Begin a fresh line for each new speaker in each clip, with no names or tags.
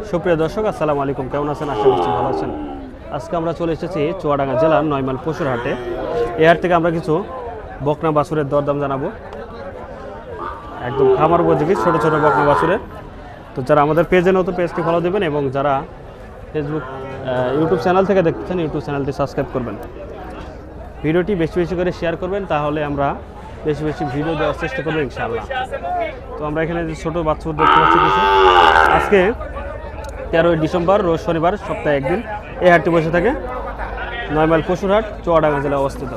সুপ্রিয় দর্শক আসসালামু আলাইকুম, কেমন আছেন? আশা করছি ভালো আছেন। আজকে আমরা চলে এসেছি চুয়াডাঙ্গা জেলার 9 মাইল পশুর হাটে। এই হাট থেকে আমরা কিছু বকনা বাছুরের দরদাম জানাবো, একদম খামার উপযোগী ছোটো ছোটো বকনা বাছুরের। তো যারা আমাদের পেজে নতুন, পেজটি ফলো দেবেন এবং যারা ফেসবুক ইউটিউব চ্যানেল থেকে দেখছেন ইউটিউব চ্যানেলটি সাবস্ক্রাইব করবেন। ভিডিওটি বেশি বেশি করে শেয়ার করবেন, তাহলে আমরা বেশি বেশি ভিডিও দেওয়ার চেষ্টা করবো ইনশাআল্লাহ। তো আমরা এখানে যে ছোটো বাছুর দেখতে পাচ্ছি কিছু, আজকে 13ই ডিসেম্বর রোজ শনিবার, সপ্তাহে একদিন এই হাটটি বসে থাকে। 9 মাইল পশুর হাট, চুয়াডাঙ্গা জেলায় অবস্থিত।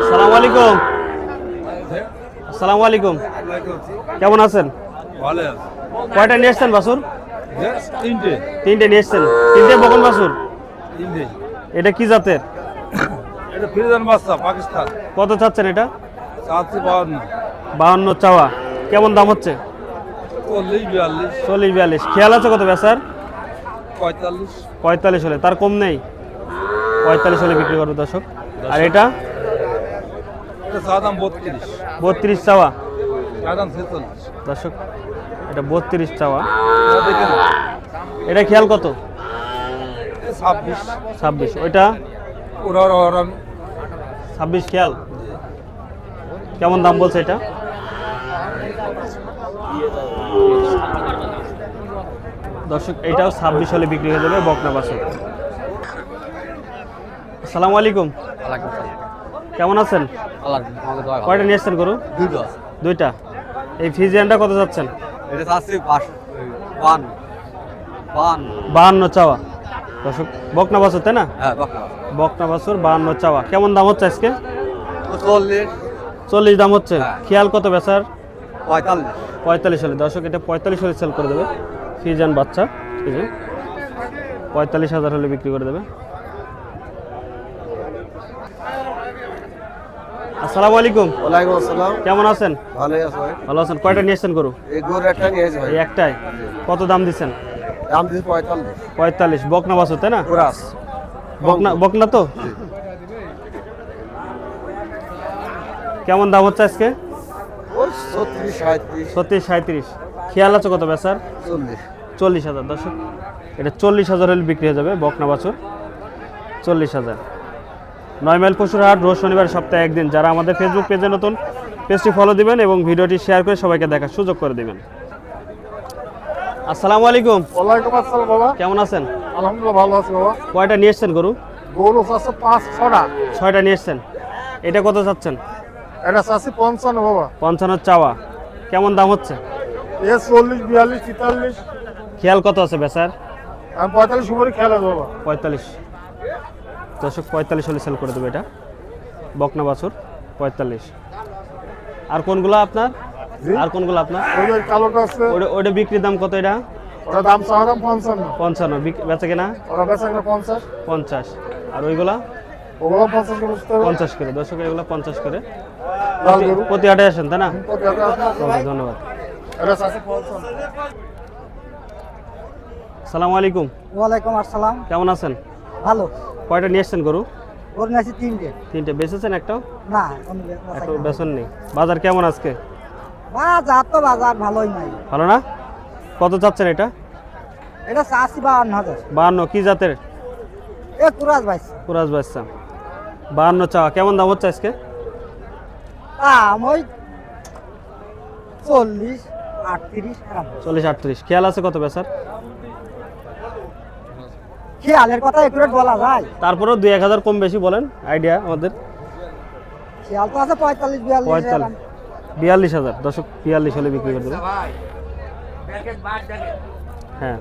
আসসালামু আলাইকুম। আসসালামু আলাইকুম, কেমন আছেন? কয়টা নিয়ে এসছেন বাছুর? তিনটে নিয়ে এসছেন। তিনটে বকন বাছুর। এটা কি জাতের?
পাকিস্তান।
কত চাচ্ছেন এটা?
52
চাওয়া। কেমন দাম হচ্ছে?
40-42
40-42। খেয়াল আছে কত বেচার? 45 হলে, তার কম নেই? 45 হলে বিক্রি করবো দর্শক। আর এটা 32 চাওয়া দর্শক, এটা 32 চাওয়া। এটা খেয়াল কত? 26। ওইটা 26 খেয়াল। কেমন দাম বলছে এটা? দর্শক, এইটাও 26 হলে বিক্রি হয়ে যাবে বকনা বাছুর। আসসালামু আলাইকুম, কেমন আছেন? কয়টা নিয়ে এসছেন গরু? দুইটা। এই ফিজিয়ানটা কত যাচ্ছেন? 52 চাওয়া দর্শক। বকনা বাছুর তাই না? বকনা বাছুর 52 চাওয়া। কেমন দাম হচ্ছে আজকে? 40 দাম হচ্ছে। খেয়াল কত বেচার? 45 হলে দর্শক, এটা 45 হলে সেল করে দেবে। ফিজিয়ান বাচ্চা, এই যে 45,000 হলে বিক্রি করে দেবে। আসসালামু আলাইকুম।
ওয়ালাইকুম আসসালাম।
কেমন আছেন?
ভালোই আছি ভাই।
ভালো আছেন। কয়টা নিয়ে এসছেন গরু?
এই গরু একটা নিয়েছি ভাই।
এই একটাই। কত দাম দিচ্ছেন?
দাম দিছি 45।
45। বকনা বাছুর তাই না?
কুরাস।
বকনা তো। কেমন দাম হচ্ছে আজকে?
ওই 36-37।
37-37। খেয়াল আছে কত বেচার? 40,000 দর্শক, এটা 40,000 হলে বিক্রি হয়ে যাবে বকনা বাছুর। 40,000। 9 মাইল পশুর হাট, রোজ শনিবার, সপ্তাহে একদিন। যারা আমাদের ফেসবুক পেজে নতুন, পেজটি ফলো দিবেন এবং ভিডিওটি শেয়ার করে সবাইকে দেখার সুযোগ করে দিবেন। আসসালামু আলাইকুম।
ওয়ালাইকুম আসসালাম বাবা।
কেমন আছেন?
আলহামদুলিল্লাহ ভালো আছি বাবা।
কয়টা নিয়ে এসছেন গরু?
গরু আছে 5-6টা।
6টা নিয়ে এসছেন। এটা কত চাচ্ছেন?
এটা আছে 55 বাবা।
55 চাওয়া। কেমন দাম হচ্ছে?
এ 40-42-43।
খেয়াল কত আছে বেচার?
আমি 45 উপরে খেলা বাবা।
45 দর্শক, 45 হলে সেল করে দেবে এটা বকনা বাছুর। 45। আর কোনগুলো আপনার? আর কোনগুলো আপনার?
ওই যে কালোটা আছে,
ওটা বিক্রির দাম কত? এটা
ওটা দাম চাওয়া দাম 55।
55। বেচা কেনা
ওটা বেচা কিনা 50।
50। আর ওইগুলা
ওগুলো 50 করে বেচতে হবে।
50 করে দর্শক, এগুলো 50 করে।
লাল গরু।
প্রতি হাটে আসেন তাই না?
কত টাকা আছে?
ওকে, ধন্যবাদ।
এটা আছে 55।
আসসালামু আলাইকুম।
ওয়ালাইকুম আসসালাম।
কেমন আছেন?
ভালো।
কয়টা নিয়ে এসছেন গরু?
গরু নিয়েছি 3টে।
3টে। বেচেছেন একটাও?
না,
একটু বেচন নেই। বাজার কেমন আজকে?
বাজার তো বাজার ভালোই নাই।
ভালো না? কত চাচ্ছেন এটা?
এটা 52,000।
52। কি জাতের?
এ কুরাস ভাই।
কুরাস বাচ্চা। 52 চাওয়া। কেমন দাম হচ্ছে আজকে?
দাম ওই 40-38 এরকম।
40-38। খেয়াল আছে কত বেচার?
খেয়ালের কথা একুরেট বলা যায়।
তারপরেও 2-1,000 কম বেশি বলেন, আইডিয়া আমাদের।
খেয়াল তো আছে 45-42।
42,000 দর্শক, 42 হলে বিক্রি করে দেবে। হ্যাঁ।